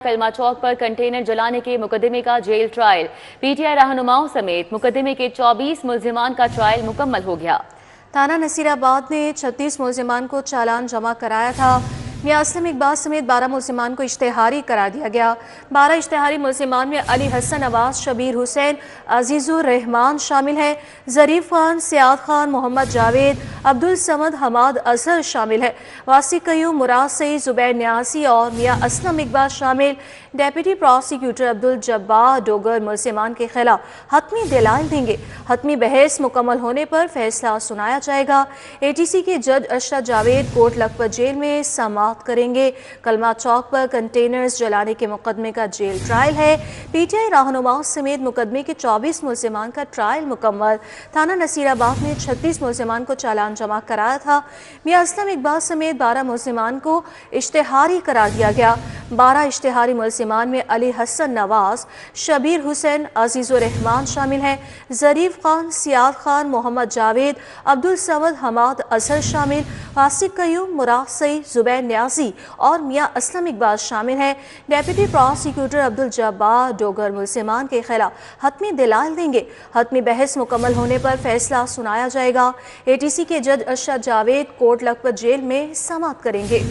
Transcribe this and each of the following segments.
कलमा चौक पर कंटेनर जलाने के मुकदमे का जेल ट्रायल। पीटीआई रहनुमाओं समेत मुकदमे के 24 मुलजिमान का ट्रायल मुकम्मल हो गया। थाना नसीराबाद ने 36 मुलजिमान को चालान जमा कराया था। मियां असलम इकबाल समेत 12 मुलजिमान को इश्तेहारी करार दिया गया। 12 इश्तेहारी मुलजिमान में अली हसन नवाज, शबीर हुसैन, अजीजुर रहमान शामिल हैं। जरीफ खान, सियाद खान, मोहम्मद जावेद, अब्दुल समद, हमाद अजहर शामिल है। वासी कयूम, मुराद सईद, जुबैर न्यासी और मियां असलम इकबाल शामिल। डेप्यूटी प्रोसिक्यूटर अब्दुल जब्बार डोगर मुलजिमान के खिलाफ हतमी दलाइल देंगे। हतमी बहस मुकम्मल होने पर फैसला सुनाया जाएगा। एटीसी के जज अशरफ जावेद कोट लखपत जेल में समाअत करेंगे। कलमा चौक पर कंटेनर्स जलाने के मुकदमे का जेल ट्रायल है। पीटीआई रहनुमाओं समेत मुकदमे के 24 मुलजिमान का ट्रायल मुकम्मल। थाना नसीराबाद में 36 मुलजिमान को चालान जमा कराया था। मियां असलम इकबाल समेत 12 मुलजिमान को इश्तेहारी करार दिया गया। 12 इश्तेहारी मुलजिमान में अली हसन नवाज, शबीर हुसैन, अजीजुर रहमान शामिल हैं। जरीफ खान, सियाद खान, मोहम्मद जावेद, अब्दुल समद, हमाद अजहर शामिल। वासिक कयूम, मुराद सईद, जुबैर न्याजी और मियां असलम इकबाल शामिल हैं। डेप्यूटी प्रोसिक्यूटर अब्दुल जब्बार डोगर मुलजिमान के खिलाफ हतमी दलाइल देंगे। हतमी बहस मुकम्मल होने पर फैसला सुनाया जाएगा। एटीसी के जज अशरफ जावेद कोट लखपत जेल में समाअत करेंगे।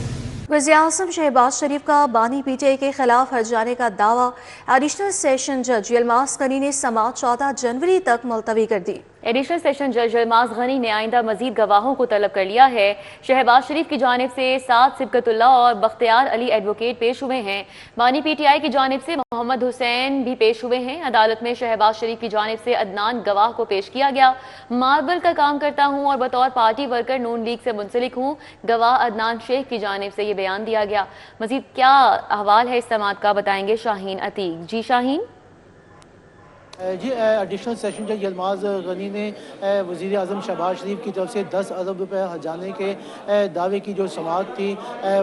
वज़ीर-ए-आज़म शहबाज शरीफ का बानी पीटीआई के खिलाफ हट जाने का दावा। एडिशनल सेशन जज यलमाज गनी ने समाअत 14 जनवरी तक मुलतवी कर दी। एडिशनल सेशन जज यलमाज गनी ने आइंदा मजीद गवाहों को तलब कर लिया है। शहबाज शरीफ की जानिब से साद सिबकतुल्ला और बख्तियार अली एडवोकेट पेश हुए हैं। बानी पीटीआई की जानिब से मोहम्मद हुसैन भी पेश हुए हैं। अदालत में शहबाज शरीफ की जानिब से अदनान गवाह को पेश किया गया। मार्बल का काम करता हूँ और बतौर पार्टी वर्कर नून लीग से मुंसलिक हूँ, गवाह अदनान शेख की जानिब से ये बयान दिया गया। मजीद क्या अहवाल है इस समाअत का, बताएंगे शाहीन अतीक। जी शाहीन। जी, एडिशनल सेशन जज यलमाज गनी ने वज़ीर-ए-आज़म शहबाज शरीफ की तरफ से 10 अरब रुपए हजाने के दावे की जो समाअत थी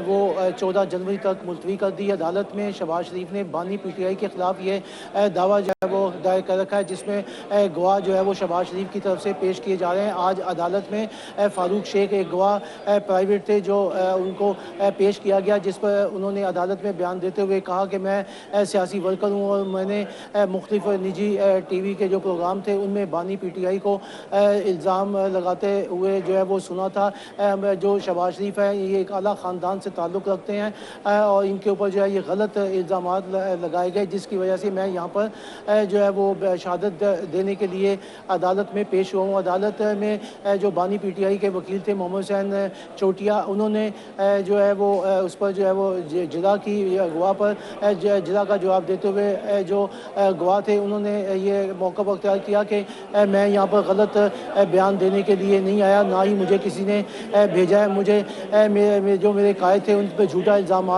वो 14 जनवरी तक मुलतवी कर दी। अदालत में शहबाज शरीफ ने बानी पीटीआई के ख़िलाफ़ ये दावा जो है वो दायर कर रखा है, जिसमें गवाह जो है वो शहबाज शरीफ की तरफ से पेश किए जा रहे हैं। आज अदालत में फ़ारूक शेख एक गवाह प्राइवेट थे जो उनको पेश किया गया, जिस पर उन्होंने अदालत में बयान देते हुए कहा कि मैं सियासी वर्कर हूँ और मैंने मुख्तलिफ निजी टीवी के जो प्रोग्राम थे उनमें बानी पीटीआई को इल्ज़ाम लगाते हुए जो है वो सुना था। जो शहबाज शरीफ है ये एक आला ख़ानदान से ताल्लुक़ रखते हैं और इनके ऊपर जो है ये गलत इल्ज़ाम लगाए गए, जिसकी वजह से मैं यहाँ पर जो है वो शहादत देने के लिए अदालत में पेश हुआ हूँ। अदालत में जो बानी पीटीआई के वकील थे मोहम्मद हुसैन चोटिया, उन्होंने जो है वो उस पर जो है वो जिला की गवाह पर जिला का जवाब देते हुए जो गवाह थे उन्होंने ये मौका अख्तियार किया कि मैं यहाँ पर गलत बयान देने के लिए नहीं आया, ना ही मुझे किसी ने भेजा है। मुझे जो मेरे कायद थे उन पर झूठा इल्ज़ाम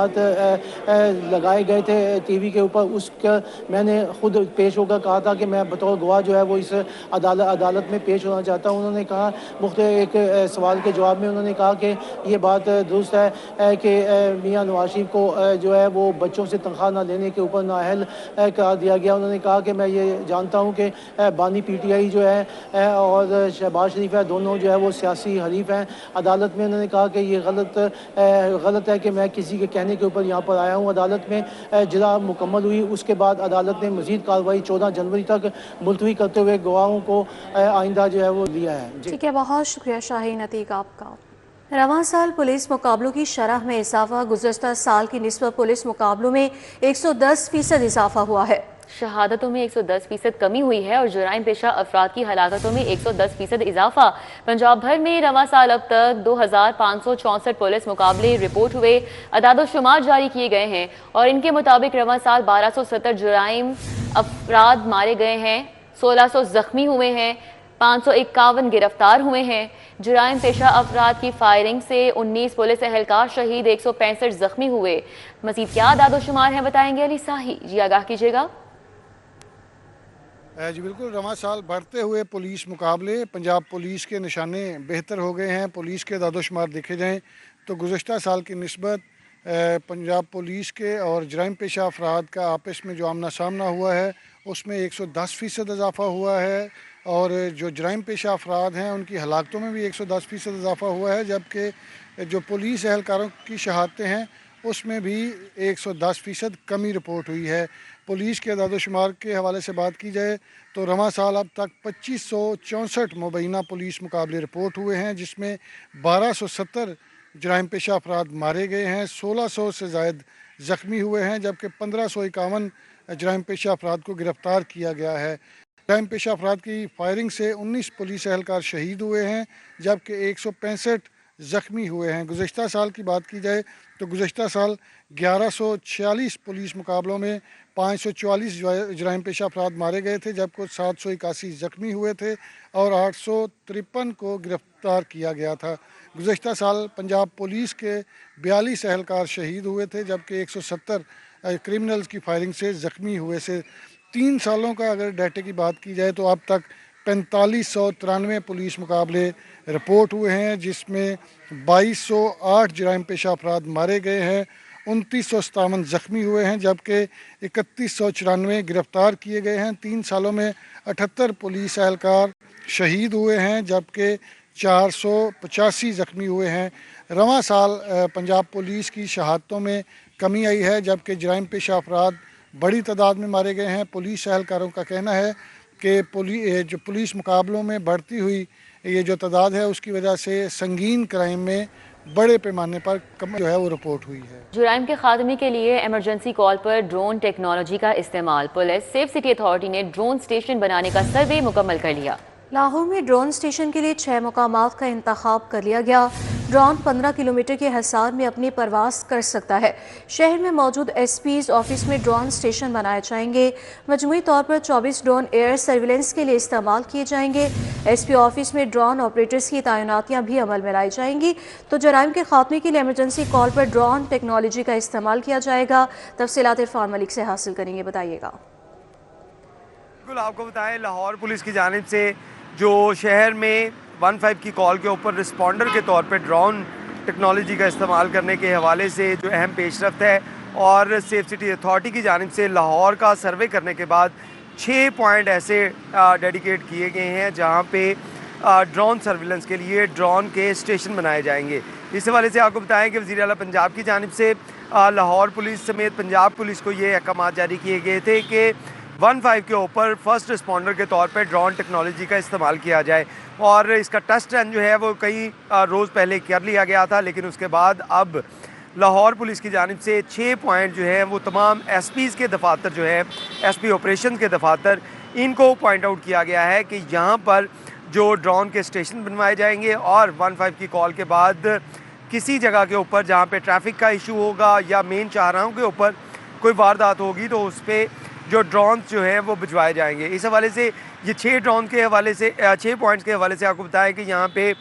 लगाए गए थे टीवी के ऊपर, उसका मैंने खुद पेश होकर कहा था कि मैं बतौर गवाह जो है वो इस अदालत में पेश होना चाहता हूँ। उन्होंने कहा मुख्तलिफ एक सवाल के जवाब में उन्होंने कहा कि ये बात दुरुस्त है कि मियाँ नवाज शरीफ को जो है वो बच्चों से तनख्वाह ना लेने के ऊपर नाअहल करार दिया गया। उन्होंने कहा कि मैं ये जानता हूँ कि बानी पीटीआई जो है और शहबाज शरीफ है दोनों जो है वो सियासी हरीफ हैं। अदालत में उन्होंने कहा कि ये गलत है कि मैं किसी के कहने के ऊपर यहाँ पर आया हूँ। अदालत में जिला मुकम्मल हुई, उसके बाद अदालत ने मजीद कार्रवाई 14 जनवरी तक मुलतवी करते हुए गवाहों को आइंदा जो है वो लिया है। ठीक है, बहुत शुक्रिया शाहीन अतीक आपका। रवां साल पुलिस मुकाबलों की शरह में इजाफा। गुज़श्ता साल की निस्बत पुलिस मुकाबलों में 110% इजाफा हुआ है। शहादतों में 110% कमी हुई है और जुराइम पेशा अफराद की हलाकतों में 110% इजाफा। पंजाब भर में रवां साल अब तक 2564 पुलिस मुकाबले रिपोर्ट हुए, अदाद-ओ-शुमार जारी किए गए हैं और इनके मुताबिक रवां साल 1270 जुराइम अफराद मारे गए हैं, 1600 जख्मी हुए हैं, 551 गिरफ्तार हुए हैं। जुराइम पेशा अफराद की फायरिंग से 19 पुलिस एहलकार शहीद, 165 जख्मी हुए। मजीद क्या आदाद-ओ-शुमार है, बताएंगे अली साही। जी आगाह कीजिएगा। जी बिल्कुल, रवां साल बढ़ते हुए पुलिस मुकाबले पंजाब पुलिस के निशाने बेहतर हो गए हैं। पुलिस के दादोशुमार देखे जाएँ तो गुज़श्ता साल की निस्बत पंजाब पुलिस के और जराइम पेशा अफराद का आपस में जो आमना सामना हुआ है उसमें 110% इजाफ़ा हुआ है और जो जराइम पेशा अफराद हैं उनकी हलाकतों में भी 110% इजाफ़ा हुआ है, जबकि जो पुलिस एहलकारों की शहादतें हैं اس میں بھی 110% کمی رپورٹ ہوئی ہے۔ پولیس کے اعداد و شمار کے حوالے سے بات کی جائے تو رواں سال اب تک 2564 مبینہ پولیس مقابلے رپورٹ ہوئے ہیں، جس میں 1270 جرائم پیشہ افراد مارے گئے ہیں، 1600 سے زائد زخمی ہوئے ہیں، جبکہ 1551 جرائم پیشہ افراد کو گرفتار کیا گیا ہے۔ جرائم پیشہ افراد کی فائرنگ سے 19 پولیس اہلکار شہید ہوئے ہیں، جبکہ 165 زخمی ہوئے ہیں۔ گزشتہ سال کی بات کی جائے تو گزشتہ سال 1146 پولیس مقابلوں میں 544 جرائم پیشہ افراد مارے گئے تھے، جبکہ 781 زخمی ہوئے تھے اور 853 کو گرفتار کیا گیا تھا۔ گزشتہ سال پنجاب پولیس کے 42 اہلکار شہید ہوئے تھے، جبکہ 170 کرمنلز کی فائرنگ سے زخمی ہوئے سے 3 سالوں کا اگر ڈیٹے کی بات کی جائے تو اب تک 4593 پولیس مقابلے رپورٹ ہوئے ہیں، جس میں 2208 جرائم پیشہ افراد مارے گئے ہیں، 2957 زخمی ہوئے ہیں، جبکہ 3194 گرفتار کیے گئے ہیں۔ 3 سالوں میں 78 پولیس اہلکار شہید ہوئے ہیں، جبکہ 485 زخمی ہوئے ہیں۔ رواں سال پنجاب پولیس کی شہادتوں میں کمی آئی ہے، جبکہ جرائم پیشہ افراد بڑی تعداد میں مارے گئے ہیں۔ پولیس اہلکاروں کا کہنا ہے کہ جو پولیس مقابلوں میں بڑھتی ہوئی یہ جو تعداد ہے اس کی وجہ سے سنگین کرائم میں بڑے پیمانے پر کمی جو ہے وہ رپورٹ ہوئی ہے۔ جرائم کے خاتمے کے لیے ایمرجنسی کال پر ڈرون ٹیکنالوجی کا استعمال۔ پولیس سیف سٹی اتھارٹی نے ڈرون سٹیشن بنانے کا سروے مکمل کر لیا۔ لاہور میں ڈرون سٹیشن کے لیے 6 مقامات کا انتخاب کر لیا گیا۔ ڈرون 15 کلومیٹر کے حصار میں اپنی پرواز کر سکتا ہے۔ شہر میں موجود ایس پیز آفس میں ڈرون سٹیشن بنائے جائیں گے۔ مجموعی طور پر 24 ڈرون ایئر سرویلنس کے لیے استعمال کیے جائیں گے۔ ایس پی آفس میں ڈرون آپریٹرز کی تعیناتیاں بھی عمل میں لائی جائیں گی۔ تو جرائم کے خاتمے کے لیے ایمرجنسی کال پر ڈرون ٹیکنالوجی کا استعمال کیا جائے گا۔ تفصیلات عرفان ملک سے حاصل کریں گے، بتائیے گا۔ بالکل، آپ کو بتائیں لاہور پولیس کی جانب سے جو شہر میں 15 کی کال کے اوپر رسپونڈر کے طور پہ ڈرون ٹیکنالوجی کا استعمال کرنے کے حوالے سے جو اہم پیش رفت ہے، اور سیف سٹی اتھارٹی کی جانب سے لاہور کا سروے کرنے کے بعد 6 پوائنٹ ایسے ڈیڈیکیٹ کیے گئے ہیں جہاں پہ ڈرون سرویلنس کے لیے ڈرون کے اسٹیشن بنائے جائیں گے۔ اس حوالے سے آپ کو بتائیں کہ وزیر اعلیٰ پنجاب کی جانب سے لاہور پولیس سمیت پنجاب پولیس کو یہ احکامات جاری کیے گئے تھے کہ 15 کے اوپر فرسٹ رسپونڈر کے طور پہ ڈرون ٹیکنالوجی کا استعمال کیا جائے، اور اس کا ٹیسٹ رن جو ہے وہ کئی روز پہلے کر لیا گیا تھا، لیکن اس کے بعد اب لاہور پولیس کی جانب سے 6 پوائنٹ جو ہیں وہ تمام ایس پیز کے دفاتر جو ہے ایس پی آپریشن کے دفاتر، ان کو پوائنٹ آؤٹ کیا گیا ہے کہ یہاں پر جو ڈرون کے اسٹیشن بنوائے جائیں گے، اور 15 کی کال کے بعد کسی جگہ کے اوپر جہاں پہ ٹریفک کا ایشو ہوگا یا مین چاہراہوں کے اوپر کوئی واردات ہوگی تو اس پہ جو ڈرونز جو ہیں وہ بھجوائے جائیں گے۔ اس حوالے سے یہ 6 ڈرون کے حوالے سے 6 پوائنٹس کے حوالے سے آپ کو بتائیں کہ یہاں پہ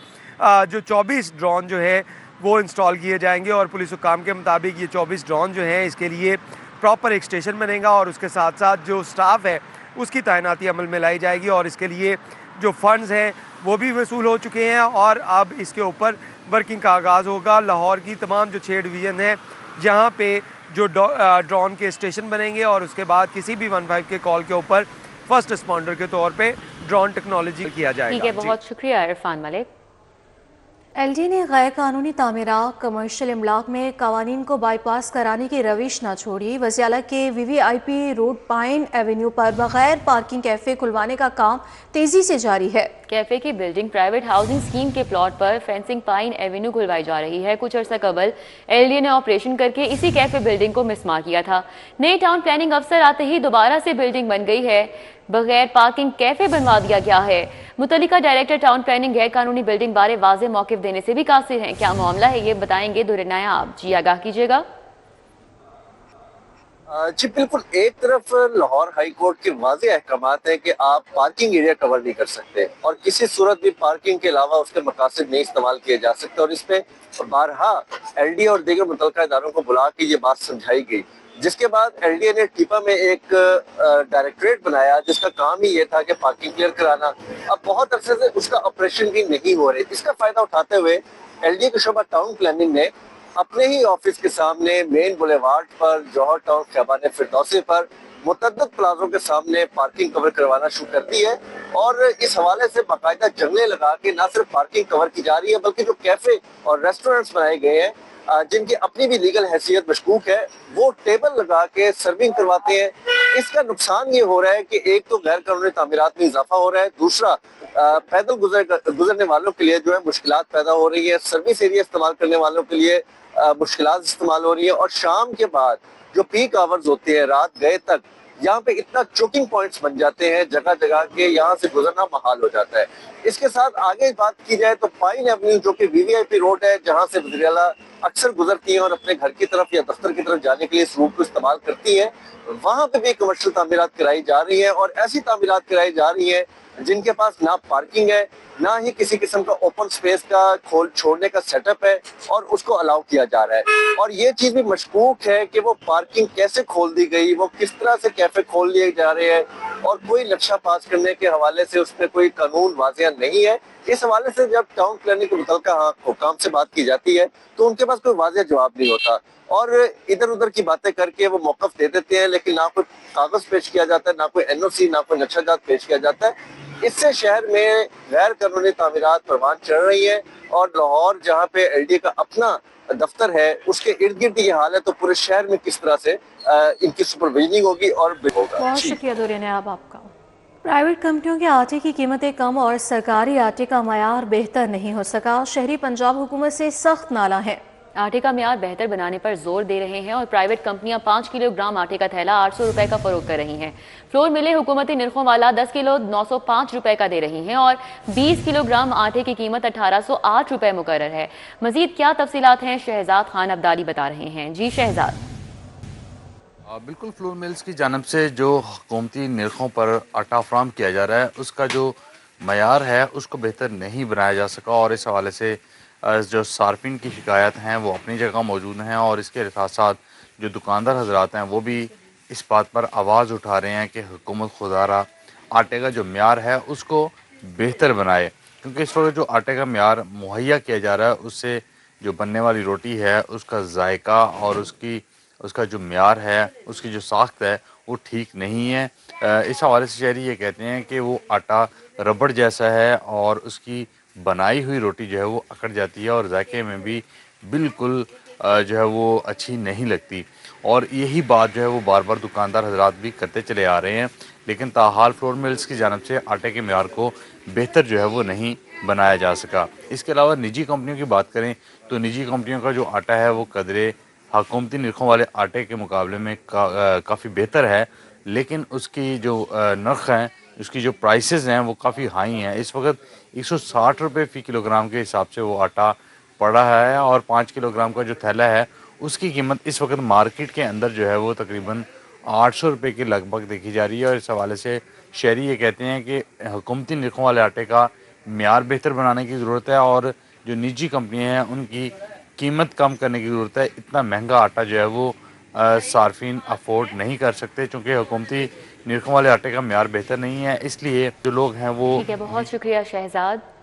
جو 24 ڈرون جو ہے وہ انسٹال کیے جائیں گے، اور پولیس حکام کے مطابق یہ 24 ڈرون جو ہیں اس کے لیے پراپر ایک اسٹیشن بنے گا، اور اس کے ساتھ ساتھ جو سٹاف ہے اس کی تعیناتی عمل میں لائی جائے گی، اور اس کے لیے جو فنڈز ہیں وہ بھی وصول ہو چکے ہیں، اور اب اس کے اوپر ورکنگ کا آغاز ہوگا۔ لاہور کی تمام جو 6 ڈویژن ہیں جہاں پہ جو ڈرون کے اسٹیشن بنیں گے، اور اس کے بعد کسی بھی 15 کے کال کے اوپر فرسٹ رسپونڈر کے طور پہ ڈرون ٹیکنالوجی کیا جائے گا۔ ٹھیک ہے، بہت شکریہ عرفان ملک۔ ایل ڈی نے غیر قانونی تعمیرات کمرشل املاک میں قوانین کو بائی پاس کرانے کی روش نہ چھوڑی۔ وزیر اعلیٰ کے وی وی آئی پی روڈ پائن ایونیو پر بغیر پارکنگ کیفے کھلوانے کا کام تیزی سے جاری ہے۔ کیفے کی بلڈنگ پرائیویٹ ہاؤسنگ اسکیم کے پلاٹ پر فینسنگ پائن ایونیو کھلوائی جا رہی ہے۔ کچھ عرصہ قبل ایل ڈی نے آپریشن کر کے اسی کیفے بلڈنگ کو مسمار کیا تھا۔ نئے ٹاؤن پلاننگ افسر آتے ہی دوبارہ سے بلڈنگ بن گئی ہے، بغیر پارکنگ کیفے بنوا دیا گیا ہے۔ متعلقہ ڈائریکٹر ٹاؤن پلاننگ غیر قانونی بلڈنگ بارے واضح موقف دینے سے بھی قاصر ہیں۔ کیا معاملہ ہے یہ بتائیں گے دور نایاب، جی آگاہ کیجیے گا۔ جی بالکل، ایک طرف لاہور ہائی کورٹ کے واضح احکامات ہیں کہ آپ پارکنگ ایریا کور نہیں کر سکتے، اور کسی صورت بھی پارکنگ کے علاوہ اس کے مقاصد نہیں استعمال کیے جا سکتے، اور اس پہ بارہا ایل ڈی اور دیگر متعلقہ اداروں کو بلا کے یہ بات سمجھائی گئی، جس کے بعد ایل ڈی اے نے ٹیپا میں ایک ڈائریکٹریٹ بنایا جس کا کام ہی یہ تھا کہ پارکنگ کلیئر کرانا۔ اب بہت عرصے سے اس کا آپریشن بھی نہیں ہو رہے، اس کا فائدہ اٹھاتے ہوئے ایل ڈی اے کے شعبہ ٹاؤن پلاننگ نے اپنے ہی آفس کے سامنے مین بولیوارڈ پر جوہر ٹاؤن خیابان فردوسی پر मुतअद्दिद प्लाजों के सामने पार्किंग कवर करवाना शुरू कर दी है और इस हवाले से बाकायदा जंगलें लगा के ना सिर्फ पार्किंग कवर की जा रही है बल्कि जो कैफे और रेस्टोरेंट्स बनाए गए हैं जिनकी अपनी भी लीगल हैसियत मशकूक है, वो टेबल लगा के सर्विंग करवाते हैं। इसका नुकसान ये हो रहा है कि एक तो गैर कानूनी तामीरात में इजाफा हो रहा है, दूसरा पैदल गुजरने वालों के लिए जो है मुश्किलात पैदा हो रही है, सर्विस एरिया इस्तेमाल करने वालों के लिए मुश्किलात इस्तेमाल हो रही है और शाम के बाद जो पीक आवर्स होते हैं रात गए तक यहाँ पे इतना चोकिंग पॉइंट्स बन जाते हैं जगह जगह के, यहाँ से गुजरना महाल हो जाता है। इसके साथ आगे बात की जाए तो पाइन एवेन्यू जो कि वीवीआईपी रोड है, जहाँ से वज़ीर-ए-आला अक्सर गुजरती हैं और अपने घर की तरफ या दफ्तर की तरफ जाने के लिए इस रूट को इस्तेमाल करती हैं, वहाँ पे भी कमर्शियल तामीरात कराई जा रही है और ऐसी तामीरात कराई जा रही है जिनके पास ना पार्किंग है, ना ही किसी किस्म का ओपन स्पेस का खोल छोड़ने का सेटअप है और उसको अलाउ किया जा रहा है। और ये चीज भी मशकूक है कि वो पार्किंग कैसे खोल दी गई, वो किस तरह से कैफे खोल लिए जा रहे हैं और कोई नक्शा पास करने के हवाले से उसमें कोई कानून वाज़िया नहीं है। इस हवाले से जब टाउन प्लानिंग के मुतल्लिका हुकाम से बात की जाती है तो उनके पास कोई वाज़िया जवाब नहीं होता और इधर उधर की बातें करके वो मौक़िफ़ दे देते हैं, लेकिन ना कोई कागज पेश किया जाता है, ना कोई एनओसी, ना कोई नक्शाजात पेश किया जाता है। इससे शहर में गैर कानूनी तामीरात परवान चढ़ रही है और लाहौर जहाँ पे एलडी का अपना दफ्तर है उसके इर्द गिर्द ये हाल है, तो पूरे शहर में किस तरह से इनकी सुपरविजनिंग होगी और होगा। बहुत शुक्रिया दुर्रे नयाब आपका। प्राइवेट कंपनियों के आटे की कीमतें कम और सरकारी आटे का मयार बेहतर नहीं हो सका, शहरी पंजाब हुकूमत से सख्त नाला है। आटे का म्यार बेहतर बनाने पर जोर दे रहे हैं और प्राइवेट कंपनियां 5 किलोग्राम आटे का थैला 800 रुपए का फरोख्त कर रही हैं। फ्लोर मिलें हुकूमती निरखों वाला 10 किलो 905 रुपए का दे रही हैं और 20 किलोग्राम आटे की कीमत 1808 रुपए मुकर्रर है। मजीद क्या तफसीलात हैं, शहजाद खान अब्दाली बता रहे हैं। जी शहजाद। बिल्कुल, फ्लोर मिल्स की जानब से जो हुकूमती निरखों पर आटा फराहम किया जा रहा है उसका जो मयार है उसको बेहतर नहीं बनाया जा सका और इस हवाले से जो सार्फिन की शिकायत हैं वो अपनी जगह मौजूद हैं और इसके साथ साथ जो दुकानदार हजरात हैं वो भी इस बात पर आवाज़ उठा रहे हैं कि हुकूमत खुदारा आटे का जो म्यार है उसको बेहतर बनाए, क्योंकि इस वक्त जो आटे का म्यार मुहैया किया जा रहा है उससे जो बनने वाली रोटी है उसका जायका और उसका जो म्यार है, उसकी जो साख्त है वो ठीक नहीं है। इस हवाले से शहरी ये कहते हैं कि वो आटा रबड़ जैसा है और उसकी बनाई हुई रोटी जो है वो अकड़ जाती है और जायके में भी बिल्कुल जो है वो अच्छी नहीं लगती और यही बात जो है वो बार बार दुकानदार हजरात भी करते चले आ रहे हैं, लेकिन ताहाल फ्लोर मिल्स की जानब से आटे के म्यार को बेहतर जो है वो नहीं बनाया जा सका। इसके अलावा निजी कंपनियों की बात करें तो निजी कंपनियों का जो आटा है वो कदरे हुकूमती निरखों वाले आटे के मुकाबले में काफ़ी बेहतर है, लेकिन उसकी जो नर्ख हैं, उसकी जो प्राइसेस हैं वो काफ़ी हाई हैं। इस वक्त 160 रुपये फ़ी किलोग्राम के हिसाब से वो आटा पड़ा है और 5 किलोग्राम का जो थैला है उसकी कीमत इस वक्त मार्केट के अंदर जो है वो तकरीबन 800 रुपये के लगभग देखी जा रही है। और इस हवाले से शहरी ये कहते हैं कि हुकूमती निरखों वाले आटे का म्यार बेहतर बनाने की ज़रूरत है और जो निजी कंपनियाँ हैं उनकी कीमत कम करने की ज़रूरत है। इतना महंगा आटा जो है वो सार्फिन अफोर्ड नहीं कर सकते, चूँकि हुकूमती निरखों वाले आटे का म्यार बेहतर नहीं है, इसलिए जो लोग हैं वो। ठीक है, बहुत शुक्रिया शहजाद।